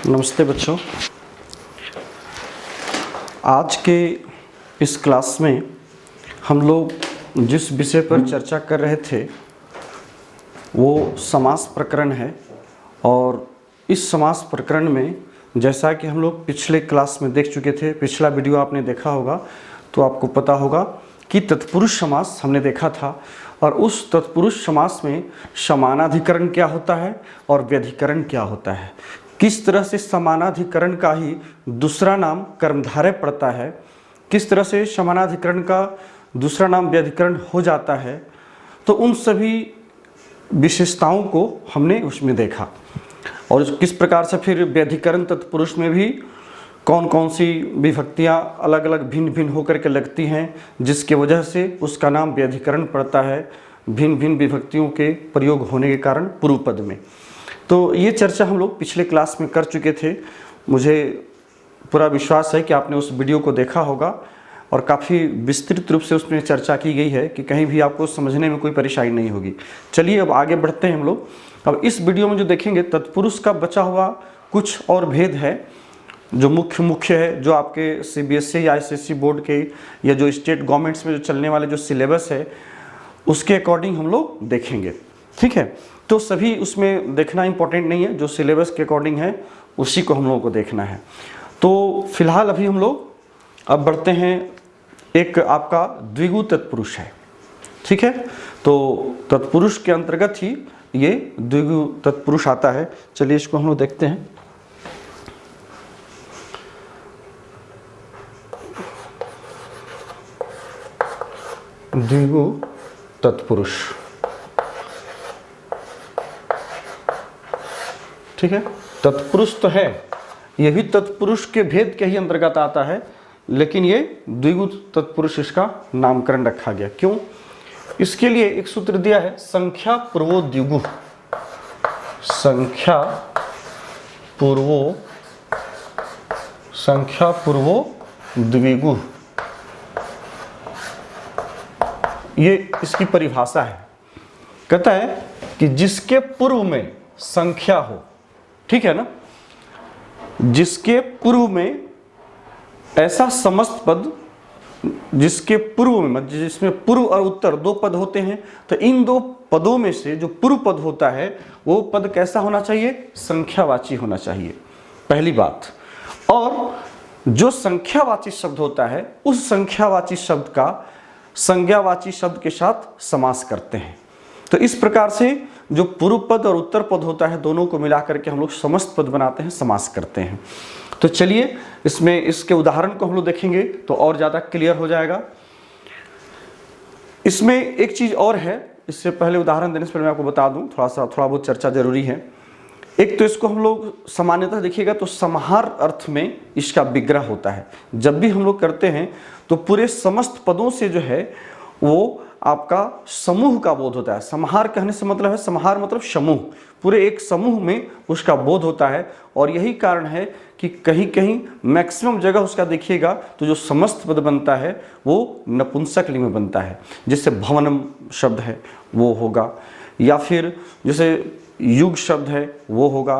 नमस्ते बच्चों। आज के इस क्लास में हम लोग जिस विषय पर चर्चा कर रहे थे वो समास प्रकरण है। और इस समास प्रकरण में जैसा कि हम लोग पिछले क्लास में देख चुके थे, पिछला वीडियो आपने देखा होगा तो आपको पता होगा कि तत्पुरुष समास हमने देखा था। और उस तत्पुरुष समास में समानाधिकरण क्या होता है और व्यधिकरण क्या होता है, किस तरह से समानाधिकरण का ही दूसरा नाम कर्मधारय पड़ता है, किस तरह से समानाधिकरण का दूसरा नाम व्यधिकरण हो जाता है, तो उन सभी विशेषताओं को हमने उसमें देखा। और किस प्रकार से फिर व्यधिकरण तत्पुरुष में भी कौन कौन सी विभक्तियां अलग अलग भिन्न भिन्न होकर के लगती हैं, जिसके वजह से उसका नाम व्यधिकरण पड़ता है भिन्न भिन्न विभक्तियों के प्रयोग होने के कारण पूर्व पद में। तो ये चर्चा हम लोग पिछले क्लास में कर चुके थे। मुझे पूरा विश्वास है कि आपने उस वीडियो को देखा होगा और काफ़ी विस्तृत रूप से उसमें चर्चा की गई है कि कहीं भी आपको समझने में कोई परेशानी नहीं होगी। चलिए अब आगे बढ़ते हैं हम लोग। अब इस वीडियो में जो देखेंगे तत्पुरुष का बचा हुआ कुछ और भेद है जो मुख्य है, जो आपके CBSE या ICSE बोर्ड के या जो स्टेट गवर्नमेंट्स में जो चलने वाले जो सिलेबस है उसके अकॉर्डिंग हम लोग देखेंगे। ठीक है, तो सभी उसमें देखना इंपॉर्टेंट नहीं है, जो सिलेबस के अकॉर्डिंग है उसी को हम लोगों को देखना है। तो फिलहाल अभी हम लोग अब बढ़ते हैं, एक आपका द्विगु तत्पुरुष है। ठीक है, तो तत्पुरुष के अंतर्गत ही ये द्विगु तत्पुरुष आता है। चलिए इसको हम लोग देखते हैं। द्विगु तत्पुरुष, ठीक है, तत्पुरुष तो है, ये भी तत्पुरुष के भेद के ही अंतर्गत आता है, लेकिन ये द्विगु तत्पुरुष इसका नामकरण रखा गया। क्यों? इसके लिए एक सूत्र दिया है, संख्या पूर्वो द्विगु, संख्या पूर्वो द्विगु, ये इसकी परिभाषा है। कहता है कि जिसके पूर्व में संख्या हो, ठीक है ना, जिसके पूर्व में ऐसा समस्त पद जिसके पूर्व में, जिसमें पूर्व और उत्तर दो पद होते हैं, तो इन दो पदों में से जो पूर्व पद होता है वो पद कैसा होना चाहिए? संख्यावाची होना चाहिए, पहली बात। और जो संख्यावाची शब्द होता है उस संख्यावाची शब्द का संज्ञावाची शब्द के साथ समास करते हैं। तो इस प्रकार से जो पूर्व पद और उत्तर पद होता है दोनों को मिलाकर के हम लोग समस्त पद बनाते हैं, समास करते हैं। तो चलिए इसमें इसके उदाहरण को हम लोग देखेंगे तो और ज़्यादा क्लियर हो जाएगा। इसमें एक चीज़ और है, इससे पहले उदाहरण देने से पहले मैं आपको बता दूं, थोड़ा बहुत चर्चा जरूरी है। एक तो इसको हम लोग सामान्यतः देखिएगा तो समाहार अर्थ में इसका विग्रह होता है। जब भी हम लोग करते हैं तो पूरे समस्त पदों से जो है वो आपका समूह का बोध होता है। समाहार कहने से मतलब है, समाहार मतलब समूह, पूरे एक समूह में उसका बोध होता है। और यही कारण है कि कहीं कहीं मैक्सिमम जगह उसका देखिएगा तो जो समस्त पद बनता है वो नपुंसक लिंग में बनता है। जैसे भवनम शब्द है वो होगा, या फिर जैसे युग शब्द है वो होगा।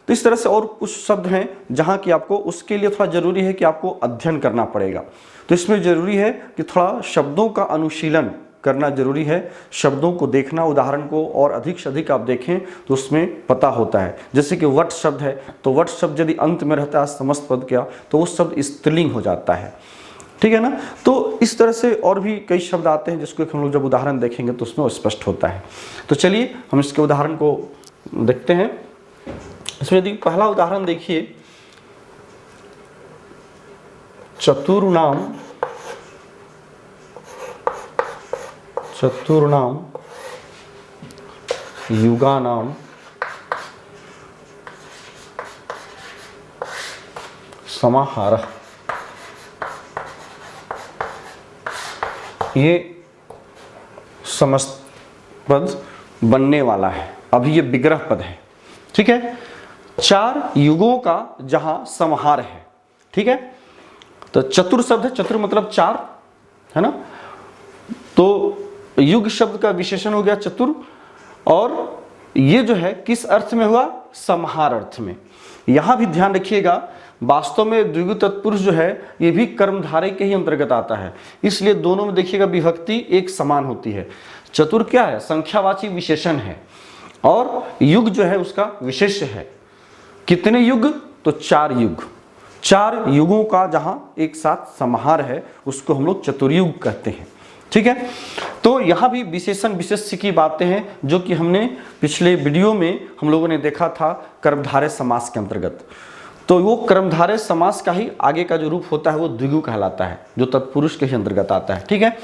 तो इस तरह से और कुछ शब्द हैं जहाँ की आपको उसके लिए थोड़ा जरूरी है कि आपको अध्ययन करना पड़ेगा। तो इसमें जरूरी है कि थोड़ा शब्दों का अनुशीलन करना जरूरी है, शब्दों को देखना, उदाहरण को और अधिक से अधिक आप देखें तो उसमें पता होता है। जैसे कि वट शब्द है तो वट शब्द यदि अंत में रहता है समस्त पद क्या तो वो शब्द स्त्रीलिंग हो जाता है। ठीक है ना। तो इस तरह से और भी कई शब्द आते हैं जिसको हम लोग जब उदाहरण देखेंगे तो उसमें स्पष्ट होता है। तो चलिए हम इसके उदाहरण को देखते हैं। इसमें यदि पहला उदाहरण देखिए, चतुर्नाम युगानाम समाहारः, ये समस्त पद बनने वाला है। अभी ये विग्रह पद है, ठीक है, चार युगों का जहां समाहार है। ठीक है, तो चतुर शब्द है, चतुर मतलब चार, है ना। तो युग शब्द का विशेषण हो गया चतुर, और ये जो है किस अर्थ में हुआ? समाहार अर्थ में। यहाँ भी ध्यान रखिएगा, वास्तव में द्विगु तत्पुरुष जो है ये भी कर्मधारय के ही अंतर्गत आता है, इसलिए दोनों में देखिएगा विभक्ति एक समान होती है। चतुर क्या है? संख्यावाची विशेषण है, और युग जो है उसका विशेष्य है। कितने युग? तो 4 युग। 4 युगों का जहां एक साथ समाहार है उसको हम लोग चतुर्युग कहते हैं। ठीक है, तो यहां भी विशेषण विशेष्य की बातें हैं जो कि हमने पिछले वीडियो में हम लोगों ने देखा था कर्मधारय समास के अंतर्गत। तो वो कर्मधारय समास का ही आगे का जो रूप होता है वो द्विगु कहलाता है, जो तत्पुरुष के ही अंतर्गत आता है। ठीक है,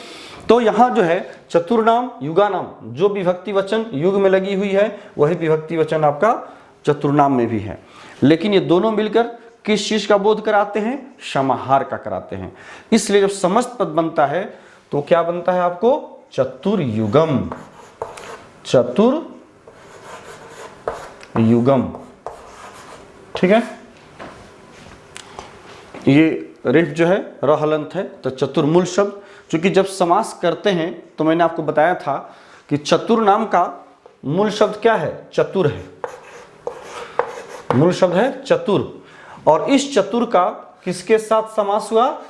तो यहाँ जो है चतुर्नाम युगानाम, जो विभक्ति वचन युग में लगी हुई है वही विभक्ति वचन आपका चतुर्नाम में भी है, लेकिन ये दोनों मिलकर किस चीज का बोध कराते हैं? समाहार का कराते हैं। इसलिए जब समस्त पद बनता है तो क्या बनता है आपको? चतुर्युगम। चतुर्युगम। ठीक है, ये रेफ जो है र हलंत है, तो चतुर्मूल शब्द। क्योंकि जब समास करते हैं तो मैंने आपको बताया था कि चतुर नाम का मूल शब्द क्या है? चतुर है। मूल शब्द है चतुर, और इस चतुर का किसके साथ समास हुआ?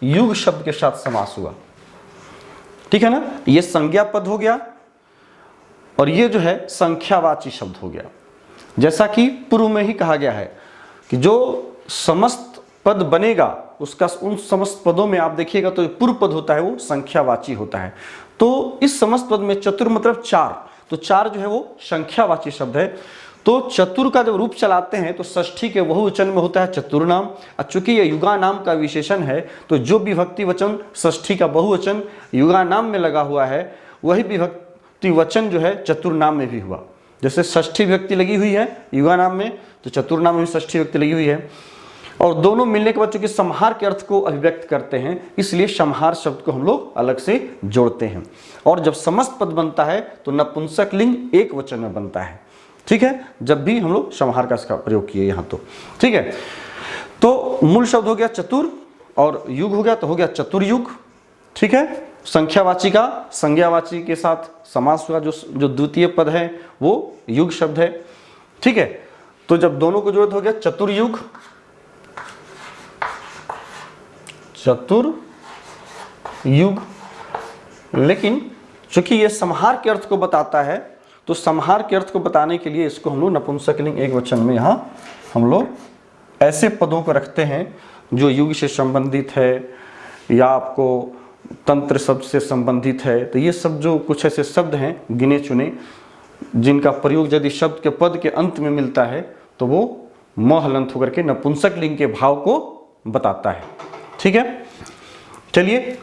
युग शब्द के साथ समास हुआ। ठीक है ना, ये संज्ञा पद हो गया और ये जो है संख्यावाची शब्द हो गया। जैसा कि पूर्व में ही कहा गया है कि जो समस्त पद बनेगा उसका उन समस्त पदों में आप देखिएगा तो पूर्व पद होता है वो संख्यावाची होता है। तो इस समस्त पद में चतुर मतलब 4, तो 4 जो है वो संख्यावाची शब्द है। तो चतुर का जब रूप चलाते हैं तो षष्ठी के बहुवचन में होता है चतुर्नाम, और चूंकि ये युगा नाम का विशेषण है तो जो विभक्ति वचन षष्ठी का बहुवचन युगा नाम में लगा हुआ है वही विभक्ति वचन जो है चतुर्नाम में भी हुआ। जैसे षष्ठी विभक्ति लगी हुई है युगा नाम में, तो चतुर्नाम में भी षष्ठी विभक्ति लगी हुई है, और दोनों मिलने के बाद चूंकि समाहार के अर्थ को अभिव्यक्त करते हैं इसलिए समाहार शब्द को हम लोग अलग से जोड़ते हैं। और जब समस्त पद बनता है तो नपुंसक लिंग एक वचन में बनता है। ठीक है, जब भी हम लोग समाहार का इसका प्रयोग किए यहाँ तो। ठीक है, तो मूल शब्द हो गया चतुर और युग हो गया तो हो गया चतुर्युग। ठीक है, संख्यावाची का संज्ञावाची के साथ समास हुआ, जो द्वितीय पद है वो युग शब्द है। ठीक है, तो जब दोनों को जोड़ हो गया चतुर्युग। चतुर्युग, लेकिन चूंकि ये समाहार के अर्थ को बताता है तो समाहार के अर्थ को बताने के लिए इसको हम लोग नपुंसकलिंग एक वचन में यहाँ हम लोग ऐसे पदों को रखते हैं जो युग से संबंधित है या आपको तंत्र शब्द से संबंधित है। तो ये सब जो कुछ ऐसे शब्द हैं गिने चुने जिनका प्रयोग यदि शब्द के पद के अंत में मिलता है तो वो म हलंत होकर के नपुंसक लिंग के भाव को बताता है। ठीक है, चलिए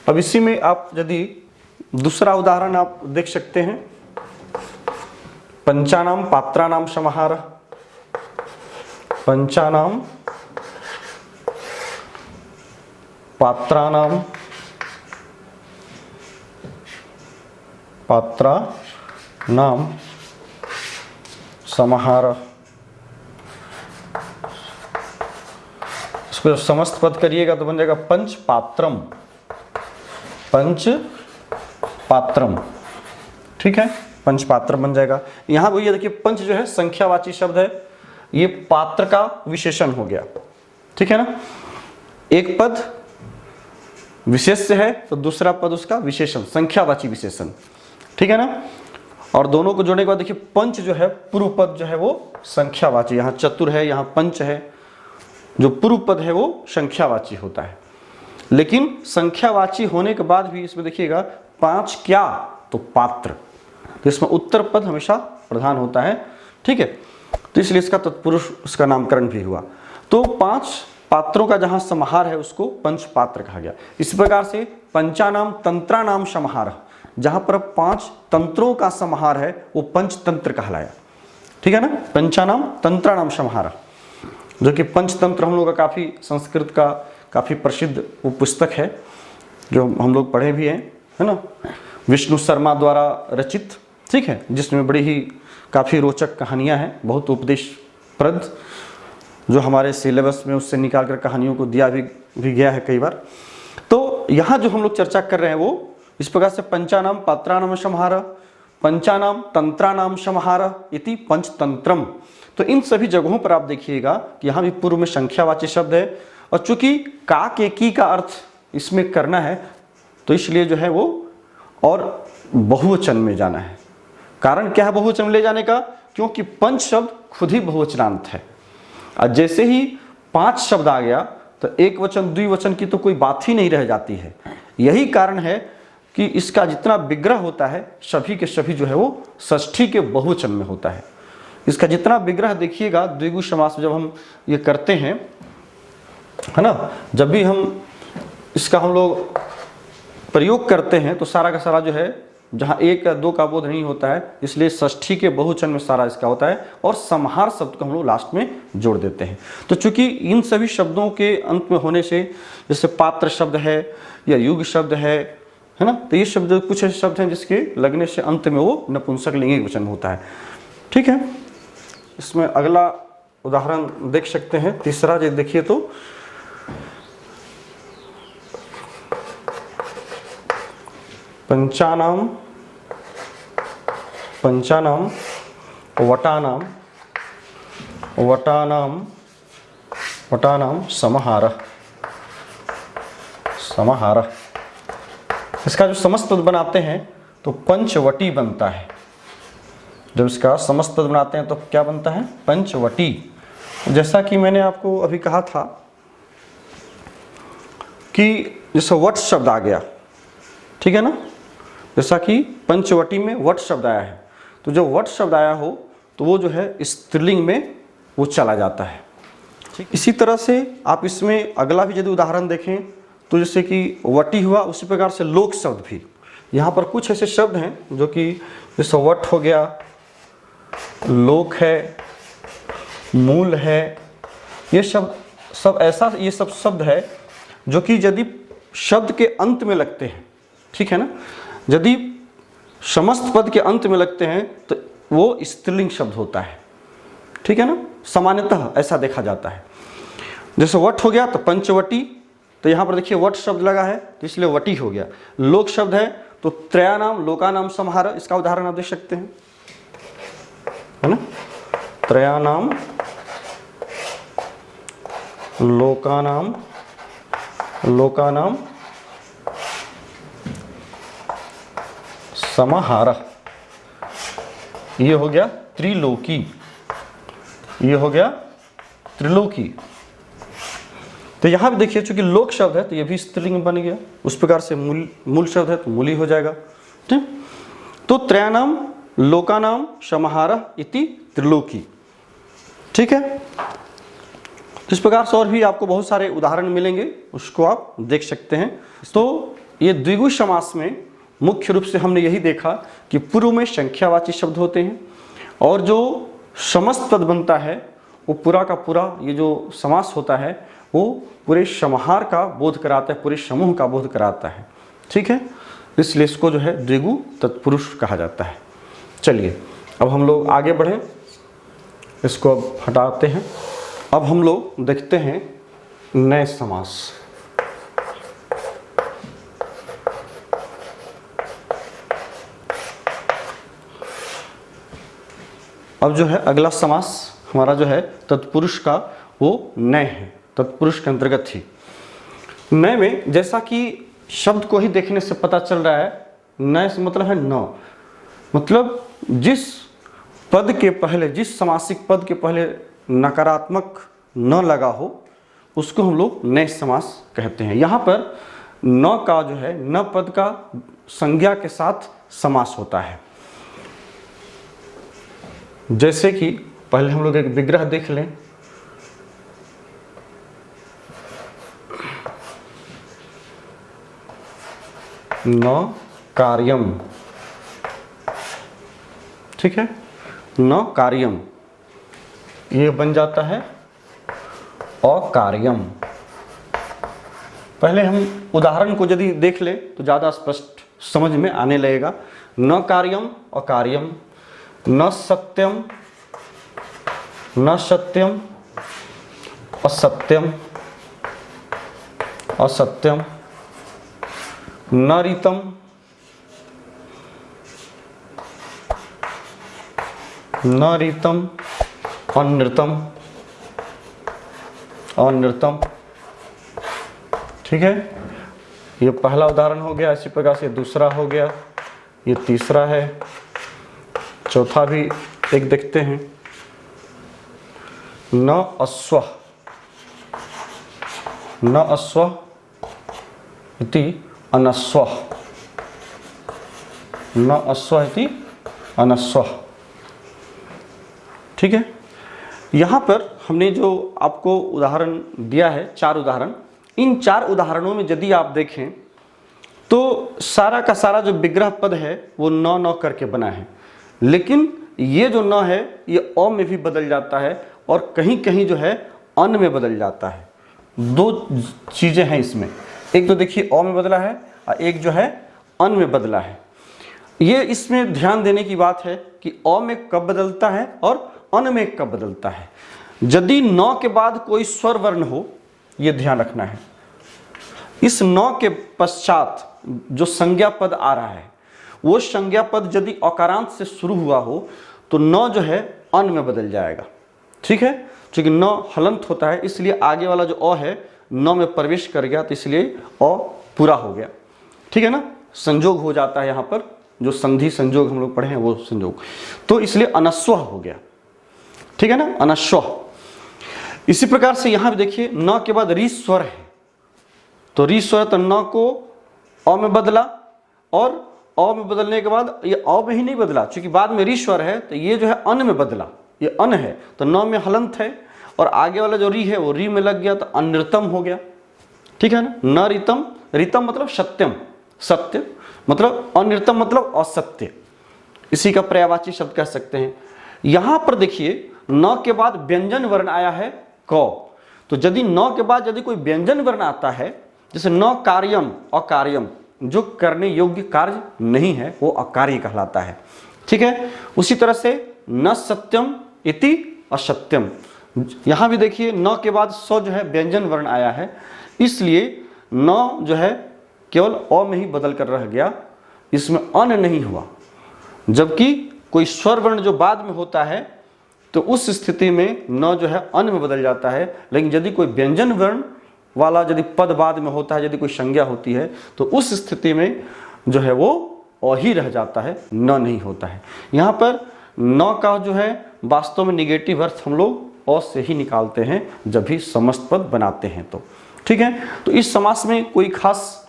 अब इसी में आप यदि दूसरा उदाहरण आप देख सकते हैं, पंचानाम पात्रानाम समाहार। पंचानाम पात्रानाम पात्रानाम समाहार। इसको जब समस्त पद करिएगा तो बन जाएगा पंच पात्रम। पंच पात्रम। ठीक है, पंच पात्र बन जाएगा। यहां वो ये देखिए पंच जो है संख्यावाची शब्द है, ये पात्र का विशेषण हो गया। ठीक है ना, एक पद विशेष्य है तो दूसरा पद उसका विशेषण संख्यावाची विशेषण। ठीक है ना, और दोनों को जोड़ने के बाद देखिए पंच जो है पूर्व पद जो है वो संख्यावाची, यहाँ चतुर है यहाँ पंच है, जो पूर्व पद है वो संख्यावाची होता है। लेकिन संख्यावाची होने के बाद भी इसमें देखिएगा 5 क्या? तो पात्र, तो इसमें उत्तर पद हमेशा प्रधान होता है। ठीक है, तो इसलिए इसका तत्पुरुष उसका नामकरण भी हुआ। तो 5 पात्रों का जहां समाहार है उसको पंच पात्र कहा गया। इस प्रकार से पंचानाम तंत्रानाम समाहार, जहां पर 5 तंत्रों का समाहार है वो पंचतंत्र कहलाया। ठीक है ना, पंचानाम तंत्रानाम समाहार, जो कि पंचतंत्र हम लोग का काफी संस्कृत का काफी प्रसिद्ध वो पुस्तक है जो हम लोग पढ़े भी हैं, है ना, विष्णु शर्मा द्वारा रचित। ठीक है, जिसमें बड़ी ही काफ़ी रोचक कहानियां हैं, बहुत उपदेशप्रद, जो हमारे सिलेबस में उससे निकाल कर कहानियों को दिया भी गया है कई बार। तो यहाँ जो हम लोग चर्चा कर रहे हैं वो इस प्रकार से पंचानाम पात्रानाम समाहार, पंचानाम तंत्रानाम समाहारः इति पंचतंत्रम। तो इन सभी जगहों पर आप देखिएगा कि यहाँ भी पूर्व में संख्यावाची शब्द है, और चूंकि का के की का अर्थ इसमें करना है तो इसलिए जो है वो और बहुवचन में जाना है। कारण क्या है बहुवचन में ले जाने का? क्योंकि पंच शब्द खुद ही बहुवचनांत है, और जैसे ही 5 शब्द आ गया तो एक वचन द्विवचन की तो कोई बात ही नहीं रह जाती है। यही कारण है कि इसका जितना विग्रह होता है सभी के सभी जो है वो षष्ठी के बहुवचन में होता है। इसका जितना विग्रह देखिएगा द्विगु समास जब हम ये करते हैं, है ना, जब भी हम इसका हम लोग प्रयोग करते हैं तो सारा का सारा जो है, जहाँ 1 या 2 का बोध नहीं होता है, इसलिए षष्ठी के बहुवचन में सारा इसका होता है, और समाहार शब्द को हम लोग लास्ट में जोड़ देते हैं। तो चूंकि इन सभी शब्दों के अंत में होने से, जैसे पात्र शब्द है या युग शब्द है ना, तो ये शब्द कुछ ऐसे शब्द हैं जिसके लगने से अंत में वो नपुंसक लिंगिक वचन होता है। ठीक है, इसमें अगला उदाहरण देख सकते हैं, तीसरा जो देखिए तो पंचानाम वटानाम समाहारः। इसका जो समस्त पद बनाते हैं तो पंचवटी बनता है। जब इसका समस्त पद बनाते हैं तो क्या बनता है? पंचवटी। जैसा कि मैंने आपको अभी कहा था कि जैसे वट शब्द आ गया, ठीक है ना, जैसा कि पंचवटी में वट शब्द आया है, तो जो वट शब्द आया हो तो वो जो है स्त्रीलिंग में वो चला जाता है। ठीक, इसी तरह से आप इसमें अगला भी यदि उदाहरण देखें तो जैसे कि वटी हुआ, उसी प्रकार से लोक शब्द भी। यहाँ पर कुछ ऐसे शब्द हैं जो कि जैसे वट हो गया, लोक है, मूल है, ये सब ऐसा ये सब शब्द है जो कि यदि शब्द के अंत में लगते हैं, ठीक है ना, यदि समस्त पद के अंत में लगते हैं तो वो स्त्रीलिंग शब्द होता है। ठीक है ना, सामान्यतः ऐसा देखा जाता है। जैसे वट हो गया तो पंचवटी, तो यहाँ पर देखिए वट शब्द लगा है तो इसलिए वटी हो गया। लोक शब्द है तो त्रयानाम लोकानाम समाहार, इसका उदाहरण आप देख सकते हैं, है ना, त्रयानाम लोकानाम समाहार, ये हो गया त्रिलोकी, ये हो गया त्रिलोकी। तो यहाँ भी देखिए चूंकि लोक शब्द है तो ये भी स्त्रीलिंग बन गया, उस प्रकार से मूल शब्द है तो मूली हो जाएगा। ठीक, तो त्रयानाम लोकानाम समाहारः इति त्रिलोकी। ठीक है, इस प्रकार से और भी आपको बहुत सारे उदाहरण मिलेंगे, उसको आप देख सकते हैं। तो ये द्विगु समास में मुख्य रूप से हमने यही देखा कि पूर्व में संख्यावाची शब्द होते हैं और जो समस्त पद बनता है वो पूरा का पूरा ये जो समास होता है वो पूरे समाहार का बोध कराता है, पूरे समूह का बोध कराता है। ठीक है, इसलिए इसको जो है द्विगु तत्पुरुष कहा जाता है। चलिए अब हम लोग आगे बढ़ें, इसको अब हटाते हैं। अब हम लोग देखते हैं नए समास। अब जो है अगला समास हमारा जो है तत्पुरुष का वो नए है, तत्पुरुष के अंतर्गत ही। नए में जैसा कि शब्द को ही देखने से पता चल रहा है, नए से मतलब है नौ, मतलब जिस पद के पहले, जिस समासिक पद के पहले नकारात्मक न लगा हो उसको हम लोग नए समास कहते हैं। यहाँ पर न का जो है न पद का संज्ञा के साथ समास होता है। जैसे कि पहले हम लोग एक विग्रह देख लें, न कार्यम, ठीक है, न कार्यम, ये बन जाता है अकार्यम। पहले हम उदाहरण को यदि देख ले तो ज़्यादा स्पष्ट समझ में आने लगेगा। न कार्यम अकार्यम, न सत्यम असत्यम, न ऋतम न रीतम अनृतम अनृतम। ठीक है, ये पहला उदाहरण हो गया। इसी प्रकार से दूसरा हो गया, ये तीसरा है, चौथा भी एक देखते हैं। न अश्व न अश्व इति अनश्व न अश्व इति अनश्व। ठीक है, यहाँ पर हमने जो आपको उदाहरण दिया है, 4 उदाहरण, इन 4 उदाहरणों में यदि आप देखें तो सारा का सारा जो विग्रह पद है वो न न करके बना है, लेकिन ये जो न है ये अ में भी बदल जाता है और कहीं कहीं जो है अन में बदल जाता है। 2 चीज़ें हैं इसमें, एक तो देखिए अ में बदला है और एक जो है अन में बदला है। ये इसमें ध्यान देने की बात है कि अ में कब बदलता है और अन में कब बदलता है। यदि न के बाद कोई स्वर वर्ण हो, ये ध्यान रखना है, इस न के पश्चात जो संज्ञा पद आ रहा है वो संज्ञा पद यदि अकारांत से शुरू हुआ हो तो न जो है अन में बदल जाएगा। ठीक है, क्योंकि न हलंत होता है, इसलिए आगे वाला जो अ है न में प्रवेश कर गया, तो इसलिए अ पूरा हो गया। ठीक है ना, संजोग हो जाता है यहाँ पर, जो संधि संजोग हम लोग पढ़े हैं वो संजोग, तो इसलिए अनस्व हो गया। ठीक है ना, अनस्व। इसी प्रकार से यहाँ भी देखिए न के बाद री स्वर है, तो री स्वर, तो न को अ में बदला और अ में बदलने के बाद ये अ में ही नहीं बदला, क्योंकि बाद में री स्वर है, तो ये जो है अन में बदला, ये अन है, तो न में हलंत है और आगे वाला जो री है वो री में लग गया, तो अनृतम हो गया। ठीक है ना, न रीतम, रीतम मतलब सत्यम, सत्य मतलब, अनृतम मतलब असत्य, इसी का पर्यायवाची शब्द कह सकते हैं। यहां पर देखिए न के बाद व्यंजन वर्ण आया है क, तो यदि न के बाद यदि कोई व्यंजन वर्ण आता है, जैसे न कार्यम अकार्यम, जो करने योग्य कार्य नहीं है वो अकार्य कहलाता है। ठीक है, उसी तरह से न सत्यम इति असत्यम, यहां भी देखिए न के बाद स जो है व्यंजन वर्ण आया है, इसलिए न जो है केवल अ में ही बदल कर रह गया, इसमें अन नहीं हुआ। जबकि कोई स्वर वर्ण जो बाद में होता है तो उस स्थिति में न जो है अन में बदल जाता है, लेकिन यदि कोई व्यंजन वर्ण वाला यदि पद बाद में होता है, यदि कोई संज्ञा होती है, तो उस स्थिति में जो है वो अ ही रह जाता है, न नहीं होता है। यहाँ पर न का जो है वास्तव में निगेटिव अर्थ हम लोग अ से ही निकालते हैं जब भी समस्त पद बनाते हैं तो। ठीक है, तो इस समास में कोई खास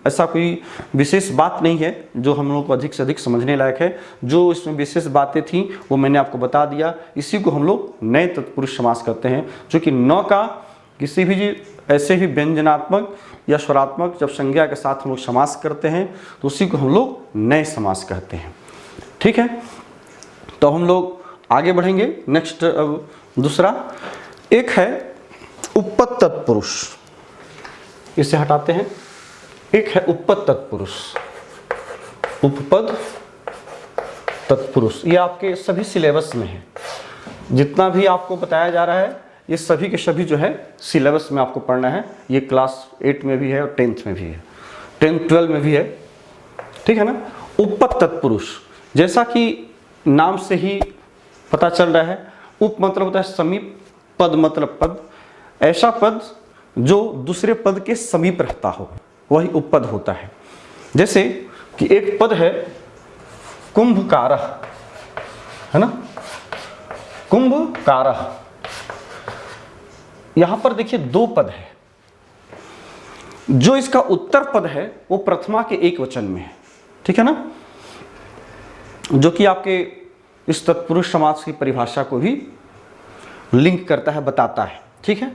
ऐसा कोई विशेष बात नहीं है जो हम लोग को अधिक से अधिक समझने लायक है। जो इसमें विशेष बातें थी वो मैंने आपको बता दिया। इसी को हम लोग नए तत्पुरुष समास करते हैं, जो कि न का किसी भी ऐसे ही व्यंजनात्मक या स्वरात्मक जब संज्ञा के साथ हम लोग समास करते हैं तो उसी को हम लोग नए समास कहते हैं। ठीक है, तो हम लोग आगे बढ़ेंगे। नेक्स्ट दूसरा एक है उपपद तत्पुरुष, इसे हटाते हैं। एक है उपपद तत्पुरुष, उपपद तत्पुरुष, ये आपके सभी सिलेबस में है। जितना भी आपको बताया जा रहा है ये सभी के सभी जो है सिलेबस में आपको पढ़ना है। ये क्लास 8 में भी है और 10th में भी है, 10th 12 में भी है। ठीक है ना, उपपद तत्पुरुष, जैसा कि नाम से ही पता चल रहा है, उप मतलब होता है समीप, पद मतलब पद, ऐसा पद जो दूसरे पद के समीप रहता हो वही उपपद होता है। जैसे कि एक पद है कुंभकारः, है ना, कुंभकारः, यहां पर देखिए 2 पद है। जो इसका उत्तर पद है वो प्रथमा के एक वचन में है। ठीक है ना, जो कि आपके इस तत्पुरुष समास की परिभाषा को भी लिंक करता है, बताता है। ठीक है,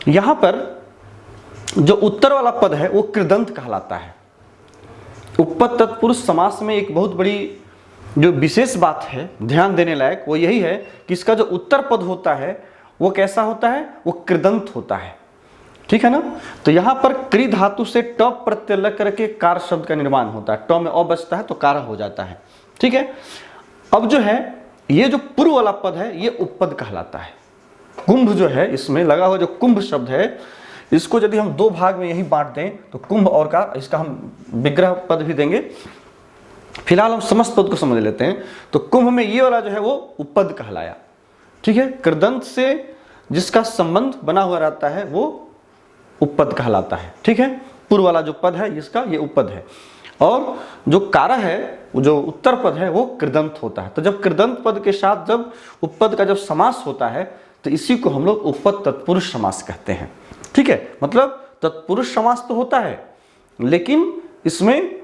यहां पर जो उत्तर वाला पद है वो कृदंत कहलाता है। उपपद तत्पुरुष समास में एक बहुत बड़ी जो विशेष बात है ध्यान देने लायक वो यही है कि इसका जो उत्तर पद होता है वो कैसा होता है, वो कृदंत होता है। ठीक है ना, तो यहां पर क्री धातु से ट प्रत्यय लग करके कार शब्द का निर्माण होता है, ट में अ बचता है तो कार हो जाता है। ठीक है, अब जो है ये जो पूर्व वाला पद है ये उपपद कहलाता है। कुंभ जो है इसमें लगा हुआ जो कुंभ शब्द है, इसको यदि हम 2 भाग में यही बांट दें तो कुंभ और का, इसका हम विग्रह पद भी देंगे फिलहाल हम समस्त पद को समझ लेते हैं। तो कुंभ में ये वाला जो है वो उपपद कहलाया, ठीक है। कृदंत से जिसका संबंध बना हुआ रहता है वो उपपद कहलाता है, ठीक है। पूर्व वाला जो पद है इसका ये उपपद है, और जो कारह है, जो उत्तर पद है वो कृदंत होता है। तो जब कृदंत पद के साथ जब उपपद का जब समास होता है तो इसी को हम लोग उपपद तत्पुरुष समास कहते हैं, ठीक है। मतलब तत्पुरुष समास तो होता है, लेकिन इसमें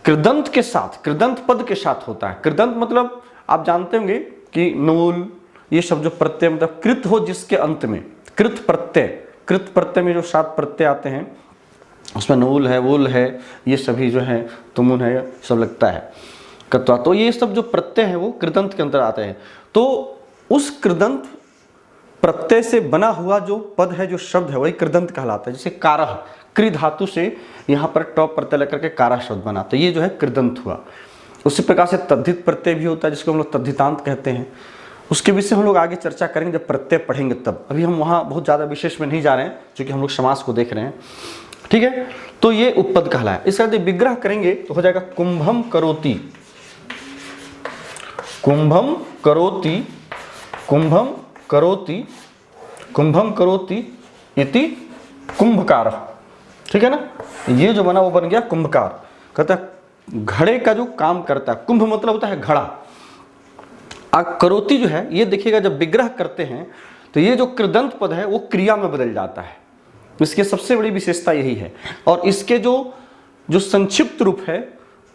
कृदंत के साथ, कृदंत पद के साथ होता है। कृदंत मतलब आप जानते होंगे कि नूल, ये सब जो प्रत्यय मतलब कृत हो जिसके अंत में, कृत प्रत्यय में जो 7 प्रत्यय आते हैं उसमें नूल है, वूल है, ये सभी जो है, तुमुन है, सब लगता है कत्वा। तो ये सब जो प्रत्यय है वो कृदंत के अंदर आते हैं। तो उस कृदंत प्रत्यय से बना हुआ जो पद है, जो शब्द है, वही कृदंत कहलाता है। जैसे कारह, कृ धातु से यहाँ पर टॉप प्रत्यय लेकर के कारह शब्द बना, तो ये जो है कृदंत हुआ। उसी प्रकार से तद्धित प्रत्यय भी होता है जिसको हम लोग तद्धितांत कहते हैं। उसके विषय हम लोग आगे चर्चा करेंगे जब प्रत्यय पढ़ेंगे तब। अभी हम वहाँ बहुत ज़्यादा विशेष में नहीं जा रहे हैं क्योंकि हम लोग समास को देख रहे हैं, ठीक है। तो ये उपपद कहलाया। इसका यदि विग्रह करेंगे तो हो जाएगा कुंभम करोति, कुंभम करोति, कुंभम करोति, कुंभम करोति इति कुंभकारः, ठीक है ना। ये जो बना वो बन गया कुंभकार। कहता है घड़े का जो काम करता है, कुंभ मतलब होता है घड़ा। करोति जो है ये देखिएगा जब विग्रह करते हैं तो ये जो कृदंत पद है वो क्रिया में बदल जाता है। इसकी सबसे बड़ी विशेषता यही है। और इसके जो संक्षिप्त रूप है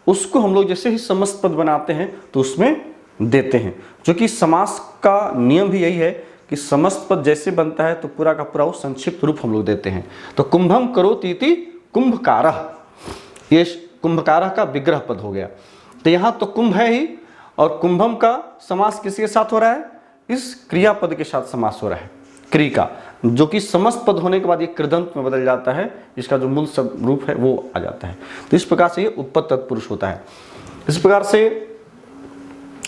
उसको हम लोग जैसे ही समस्त पद बनाते हैं तो उसमें देते हैं, जो कि समास का नियम भी यही है कि समस्त पद जैसे बनता है तो पूरा का पूरा वो संक्षिप्त रूप हम लोग देते हैं। तो कुंभम करोति इति कुंभकारः, ये कुंभकारः का विग्रह पद हो गया। तो यहाँ तो कुंभ है ही, और कुंभम का समास किसके साथ हो रहा है, इस क्रियापद के साथ समास हो रहा है, क्री का, जो कि समस्त पद होने के बाद ये कृदंत में बदल जाता है। इसका जो मूल रूप है वो आ जाता है। तो इस प्रकार से ये उपपद तत्पुरुष होता है। इस प्रकार से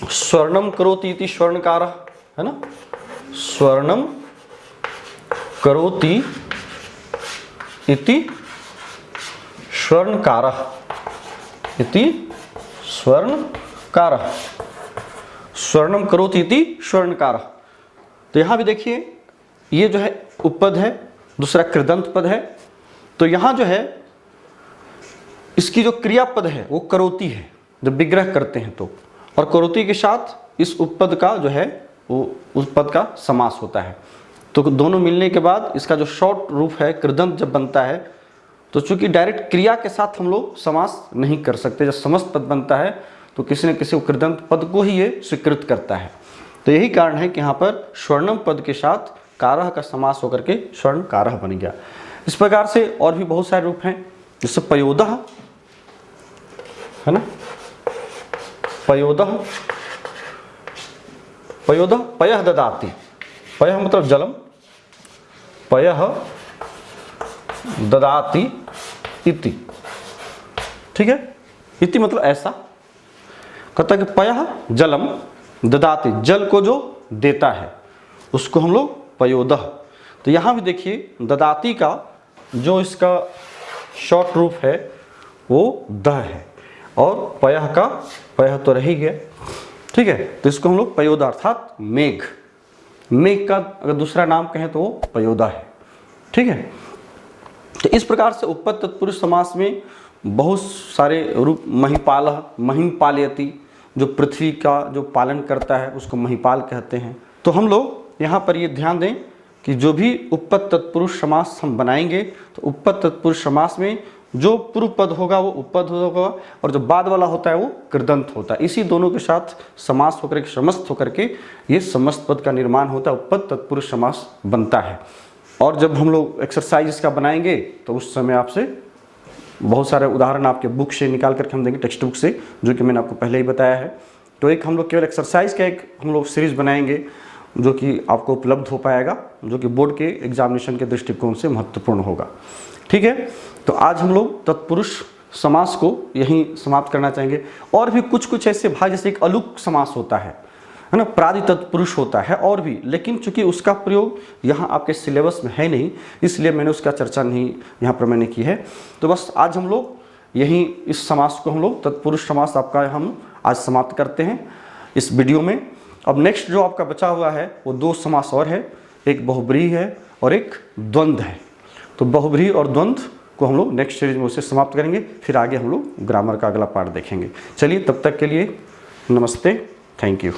स्वर्णम करोति इति स्वर्णकारः, है ना, स्वर्णम करोति इति स्वर्णकारः, इति स्वर्णकारः, स्वर्णम करोति इति स्वर्णकारः। तो यहां भी देखिए ये जो है उपपद है, दूसरा कृदंत पद है। तो यहां जो है इसकी जो क्रियापद है वो करोति है जब विग्रह करते हैं तो, और करोति के साथ इस उपपद का जो है वो उस पद का समास होता है। तो दोनों मिलने के बाद इसका जो शॉर्ट रूप है कृदंत जब बनता है, तो चूंकि डायरेक्ट क्रिया के साथ हम लोग समास नहीं कर सकते, जब समस्त पद बनता है तो किसी न किसी कृदंत पद को ही ये स्वीकृत करता है। तो यही कारण है कि यहाँ पर स्वर्णम पद के साथ कारह का समास होकर के स्वर्ण कारह बन गया। इस प्रकार से और भी बहुत सारे रूप हैं, जैसे पयोदह, है ना, पयोदह, पयोदह पयः ददाति, पयः मतलब जलम, पयः ददाति इति, ठीक है। इति मतलब ऐसा, कहता है कि पयः जलम ददाति, जल को जो देता है उसको हम लोग पयोदह। तो यहाँ भी देखिए ददाति का जो इसका शॉर्ट रूप है वो दह है, और पयः का पयः तो रह ही गया, ठीक है। तो इसको हम लोग पयोदह अर्थात मेघ, मेघ का अगर दूसरा नाम कहें तो वो पयोदह है, ठीक है। तो इस प्रकार से उपपद तत्पुरुष समास में बहुत सारे रूप, महिपालः, महिम पालयति, जो पृथ्वी का जो पालन करता है उसको महिपाल कहते हैं। तो हम लोग यहाँ पर ये ध्यान दें कि जो भी उपपद तत्पुरुष समास हम बनाएंगे तो उपपद तत्पुरुष समास में जो पूर्व पद होगा वो उपपद होगा, और जो बाद वाला होता है वो कृदंत होता है। इसी दोनों के साथ समास होकर के, समस्त होकर के ये समस्त पद का निर्माण होता है, उपपद तत्पुरुष समास बनता है। और जब हम लोग एक्सरसाइज इसका बनाएंगे तो उस समय आपसे बहुत सारे उदाहरण आपके बुक से निकाल करके हम देंगे, टेक्स्ट बुक से, जो कि मैंने आपको पहले ही बताया है। तो एक हम लोग केवल एक्सरसाइज का एक हम लोग सीरीज बनाएंगे जो कि आपको उपलब्ध हो पाएगा, जो कि बोर्ड के एग्जामिनेशन के दृष्टिकोण से महत्वपूर्ण होगा, ठीक है। तो आज हम लोग तत्पुरुष समास को यहीं समाप्त करना चाहेंगे। और भी कुछ कुछ ऐसे भाग, जैसे एक अलुक समास होता है ना, प्रादि तत्पुरुष होता है और भी, लेकिन चूंकि उसका प्रयोग यहाँ आपके सिलेबस में है नहीं, इसलिए मैंने उसका चर्चा नहीं यहाँ पर मैंने की है। तो बस आज हम लोग यहीं इस समास को हम लोग तत्पुरुष समास आपका हम आज समाप्त करते हैं इस वीडियो में। अब नेक्स्ट जो आपका बचा हुआ है वो 2 समास और है, एक बहुब्रीहि है और एक द्वंद्व है। तो बहुब्रीहि और द्वंद्व को हम लोग नेक्स्ट सीरीज में उसे समाप्त करेंगे, फिर आगे हम लोग ग्रामर का अगला पार्ट देखेंगे। चलिए तब तक के लिए नमस्ते, थैंक यू।